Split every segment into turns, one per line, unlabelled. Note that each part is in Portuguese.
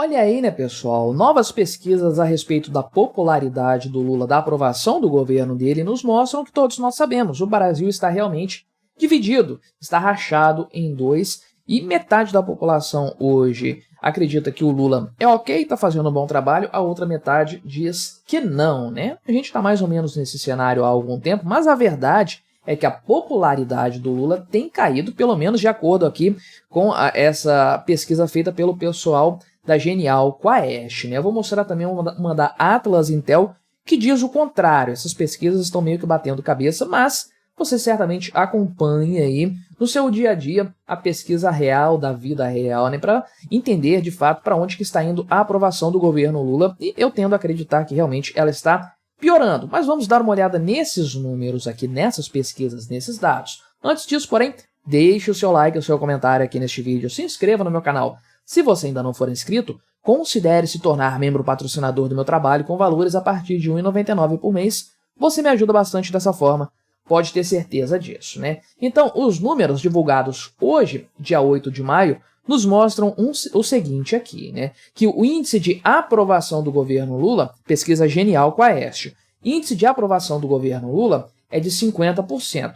Olha aí, né, pessoal? Novas pesquisas a respeito da popularidade do Lula, da aprovação do governo dele, nos mostram que todos nós sabemos, o Brasil está realmente dividido, está rachado em dois, e metade da população hoje acredita que o Lula é ok, está fazendo um bom trabalho, a outra metade diz que não, né? A gente está mais ou menos nesse cenário há algum tempo, mas a verdade é que a popularidade do Lula tem caído, pelo menos de acordo aqui com essa pesquisa feita pelo pessoal da Genial Quaest, né? Eu vou mostrar também uma da Atlas Intel que diz o contrário. Essas pesquisas estão meio que batendo cabeça, mas você certamente acompanhe aí no seu dia a dia a pesquisa real da vida real, né? Para entender de fato para onde que está indo a aprovação do governo Lula, e eu tendo a acreditar que realmente ela está piorando. Mas vamos dar uma olhada nesses números aqui, nessas pesquisas, nesses dados. Antes disso, porém, deixe o seu like, o seu comentário aqui neste vídeo, se inscreva no meu canal. Se você ainda não for inscrito, considere se tornar membro patrocinador do meu trabalho com valores a partir de R$ 1,99 por mês. Você me ajuda bastante dessa forma, pode ter certeza disso, né? Então, os números divulgados hoje, dia 8 de maio, nos mostram o seguinte aqui, né? Que o índice de aprovação do governo Lula, pesquisa Genial Quaest, índice de aprovação do governo Lula é de 50%.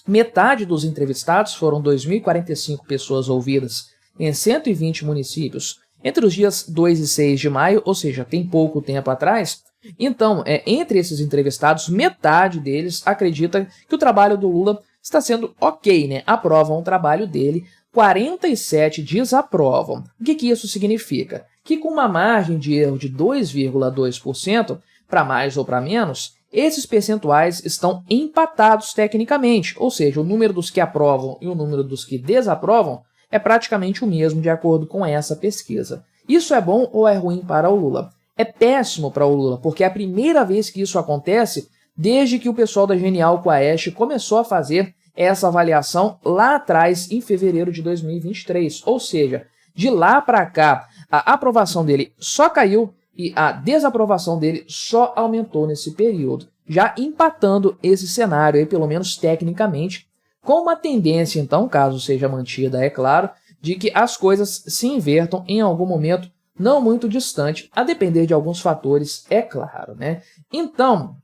Metade dos entrevistados foram 2.045 pessoas ouvidas em 120 municípios entre os dias 2 e 6 de maio, ou seja, tem pouco tempo atrás. Então, entre esses entrevistados, metade deles acredita que o trabalho do Lula está sendo ok, né? Aprovam o trabalho dele, 47 desaprovam. O que isso significa? Que com uma margem de erro de 2,2%, para mais ou para menos, esses percentuais estão empatados tecnicamente, ou seja, o número dos que aprovam e o número dos que desaprovam é praticamente o mesmo de acordo com essa pesquisa. Isso é bom ou é ruim para o Lula? É péssimo para o Lula, porque é a primeira vez que isso acontece desde que o pessoal da Genial Quaest começou a fazer essa avaliação lá atrás, em fevereiro de 2023. Ou seja, de lá para cá, a aprovação dele só caiu e a desaprovação dele só aumentou nesse período, já empatando esse cenário aí, pelo menos tecnicamente, com uma tendência, então, caso seja mantida, é claro, de que as coisas se invertam em algum momento não muito distante, a depender de alguns fatores, é claro, né? Então,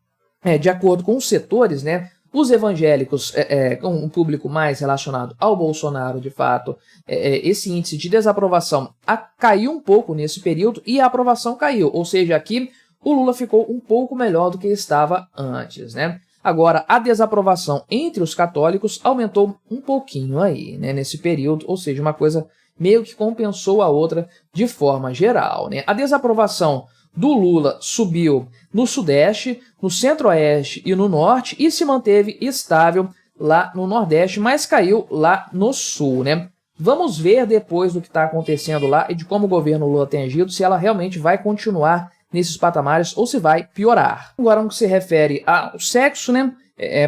de acordo com os setores, né, os evangélicos, com um público mais relacionado ao Bolsonaro, de fato, esse índice de desaprovação caiu um pouco nesse período e a aprovação caiu, ou seja, aqui o Lula ficou um pouco melhor do que estava antes, né? Agora, a desaprovação entre os católicos aumentou um pouquinho aí, né, nesse período, ou seja, uma coisa meio que compensou a outra de forma geral, né? A desaprovação do Lula subiu no Sudeste, no Centro-Oeste e no Norte e se manteve estável lá no Nordeste, mas caiu lá no Sul, né? Vamos ver depois do que está acontecendo lá e de como o governo Lula tem agido, se ela realmente vai continuar nesses patamares ou se vai piorar. Agora, no que se refere ao sexo, né?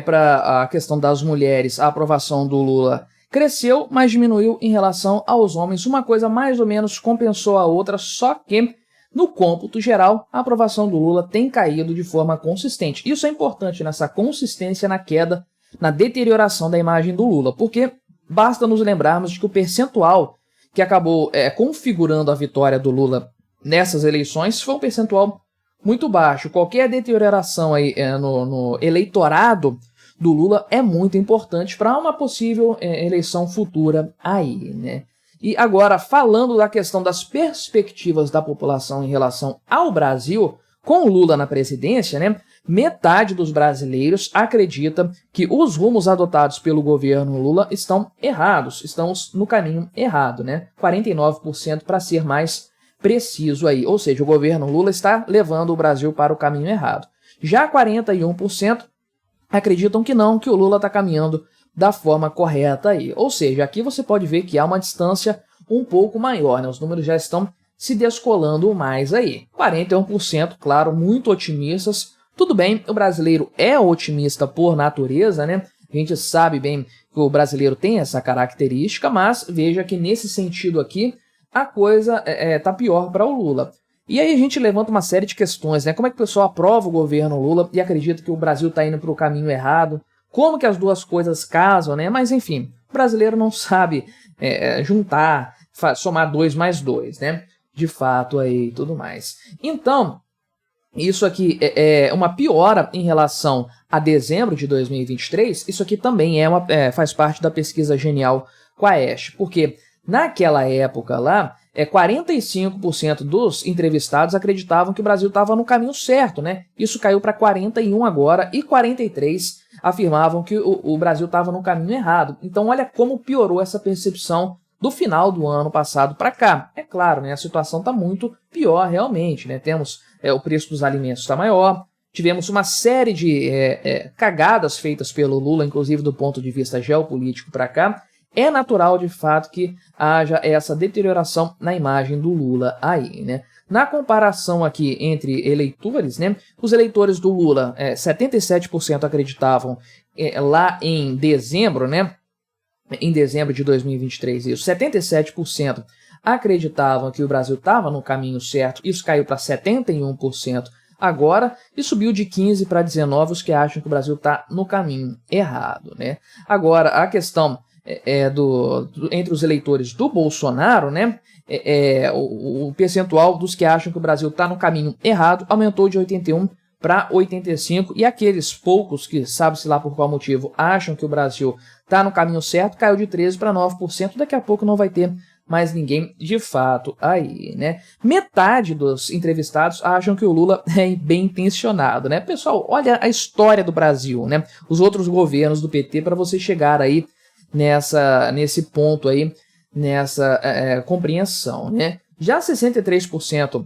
Para a questão das mulheres, a aprovação do Lula cresceu, mas diminuiu em relação aos homens. Uma coisa mais ou menos compensou a outra, só que no cômputo geral, a aprovação do Lula tem caído de forma consistente. Isso é importante nessa consistência na queda, na deterioração da imagem do Lula, porque basta nos lembrarmos de que o percentual que acabou configurando a vitória do Lula nessas eleições foi um percentual muito baixo. Qualquer deterioração aí no eleitorado do Lula é muito importante para uma possível eleição futura aí, né? E agora, falando da questão das perspectivas da população em relação ao Brasil, com o Lula na presidência, né, metade dos brasileiros acredita que os rumos adotados pelo governo Lula estão errados, estamos no caminho errado, né? 49% para ser mais preciso aí, ou seja, o governo Lula está levando o Brasil para o caminho errado. Já 41% acreditam que não, que o Lula está caminhando da forma correta aí. Ou seja, aqui você pode ver que há uma distância um pouco maior, né? Os números já estão se descolando mais aí. 41%, claro, muito otimistas. Tudo bem, o brasileiro é otimista por natureza, né? A gente sabe bem que o brasileiro tem essa característica, mas veja que nesse sentido aqui, a coisa tá pior para o Lula. E aí a gente levanta uma série de questões, né? Como é que o pessoal aprova o governo Lula e acredita que o Brasil está indo para o caminho errado? Como que as duas coisas casam, né? Mas enfim, o brasileiro não sabe juntar, somar 2 mais 2, né? de fato aí e tudo mais. Então, isso aqui é uma piora em relação a dezembro de 2023. Isso aqui também faz parte da pesquisa Genial Quaest, porque naquela época lá, 45% dos entrevistados acreditavam que o Brasil estava no caminho certo, né? Isso caiu para 41% agora, e 43% afirmavam que o Brasil estava no caminho errado. Então olha como piorou essa percepção do final do ano passado para cá. É claro, né, a situação está muito pior realmente, né? Temos o preço dos alimentos está maior, tivemos uma série de cagadas feitas pelo Lula, inclusive do ponto de vista geopolítico para cá. É natural, de fato, que haja essa deterioração na imagem do Lula aí, né? Na comparação aqui entre eleitores, né, os eleitores do Lula, 77% acreditavam lá em dezembro, né? Em dezembro de 2023, isso, 77% acreditavam que o Brasil estava no caminho certo, isso caiu para 71% agora, e subiu de 15 para 19 os que acham que o Brasil está no caminho errado, né? Agora, a questão entre os eleitores do Bolsonaro, né? O percentual dos que acham que o Brasil está no caminho errado aumentou de 81 para 85, e aqueles poucos que, sabe-se lá por qual motivo, acham que o Brasil está no caminho certo, caiu de 13 para 9%, daqui a pouco não vai ter mais ninguém de fato aí, né? Metade dos entrevistados acham que o Lula é bem intencionado, né? Pessoal, olha a história do Brasil, né? Os outros governos do PT para você chegar aí nesse ponto aí, nessa compreensão, né? Já 63%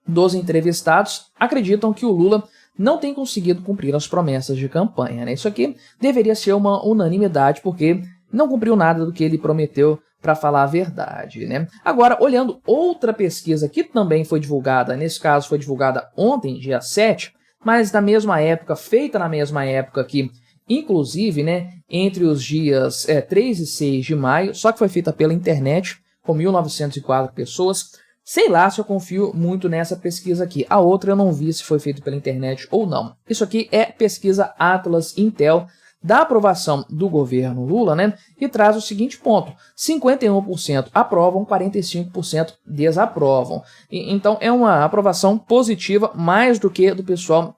dos entrevistados acreditam que o Lula não tem conseguido cumprir as promessas de campanha, né? Isso aqui deveria ser uma unanimidade, porque não cumpriu nada do que ele prometeu, para falar a verdade, né? Agora, olhando outra pesquisa que também foi divulgada, nesse caso foi divulgada ontem, dia 7, mas na mesma época, feita na mesma época que, inclusive, né, entre os dias 3 e 6 de maio, só que foi feita pela internet, com 1.904 pessoas. Sei lá se eu confio muito nessa pesquisa aqui. A outra eu não vi se foi feita pela internet ou não. Isso aqui é pesquisa Atlas Intel, da aprovação do governo Lula, né? E traz o seguinte ponto: 51% aprovam, 45% desaprovam. Então é uma aprovação positiva, mais do que do pessoal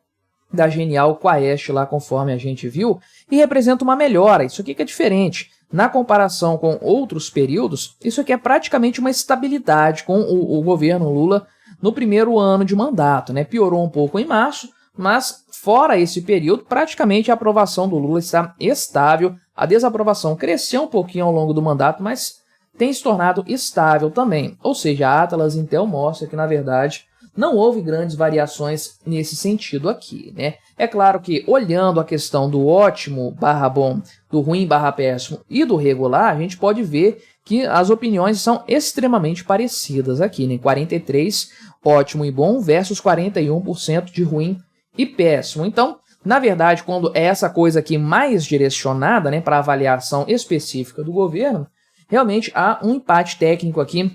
da Genial Quaest lá, conforme a gente viu, e representa uma melhora. Isso aqui que é diferente. Na comparação com outros períodos, isso aqui é praticamente uma estabilidade com o governo Lula no primeiro ano de mandato, né? Piorou um pouco em março, mas fora esse período, praticamente a aprovação do Lula está estável. A desaprovação cresceu um pouquinho ao longo do mandato, mas tem se tornado estável também. Ou seja, a Atlas Intel mostra que, na verdade, não houve grandes variações nesse sentido aqui, né? É claro que, olhando a questão do ótimo barra bom, do ruim barra péssimo e do regular, a gente pode ver que as opiniões são extremamente parecidas aqui, né? 43% ótimo e bom versus 41% de ruim e péssimo. Então, na verdade, quando é essa coisa aqui mais direcionada, né, para avaliação específica do governo, realmente há um empate técnico aqui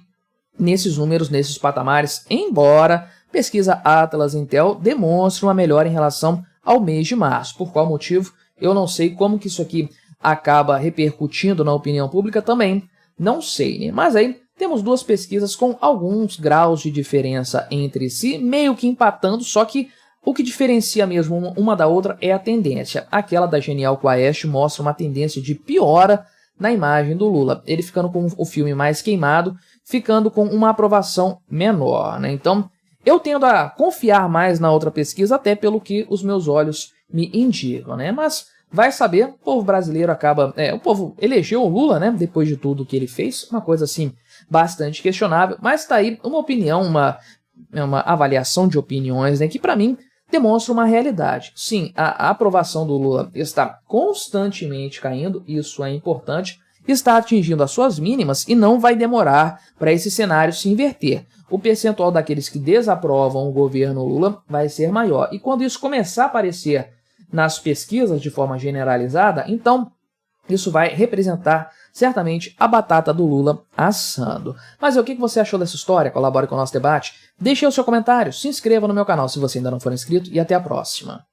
nesses números, nesses patamares, embora pesquisa Atlas Intel demonstre uma melhora em relação ao mês de março. Por qual motivo? Eu não sei. Como que isso aqui acaba repercutindo na opinião pública também, não sei, né? Mas aí temos duas pesquisas com alguns graus de diferença entre si, meio que empatando, só que o que diferencia mesmo uma da outra é a tendência. Aquela da Genial Quaest mostra uma tendência de piora na imagem do Lula, ele ficando com o filme mais queimado, ficando com uma aprovação menor, né? Então, eu tendo a confiar mais na outra pesquisa, até pelo que os meus olhos me indicam, né? Mas vai saber, o povo brasileiro acaba... o povo elegeu o Lula, né? Depois de tudo que ele fez, uma coisa assim bastante questionável, mas tá aí uma opinião, uma avaliação de opiniões, né? Que para mim demonstra uma realidade. Sim, a aprovação do Lula está constantemente caindo, isso é importante, está atingindo as suas mínimas e não vai demorar para esse cenário se inverter. O percentual daqueles que desaprovam o governo Lula vai ser maior. E quando isso começar a aparecer nas pesquisas de forma generalizada, então isso vai representar certamente a batata do Lula assando. Mas o que você achou dessa história? Colabore com o nosso debate, deixe o seu comentário, se inscreva no meu canal se você ainda não for inscrito e até a próxima.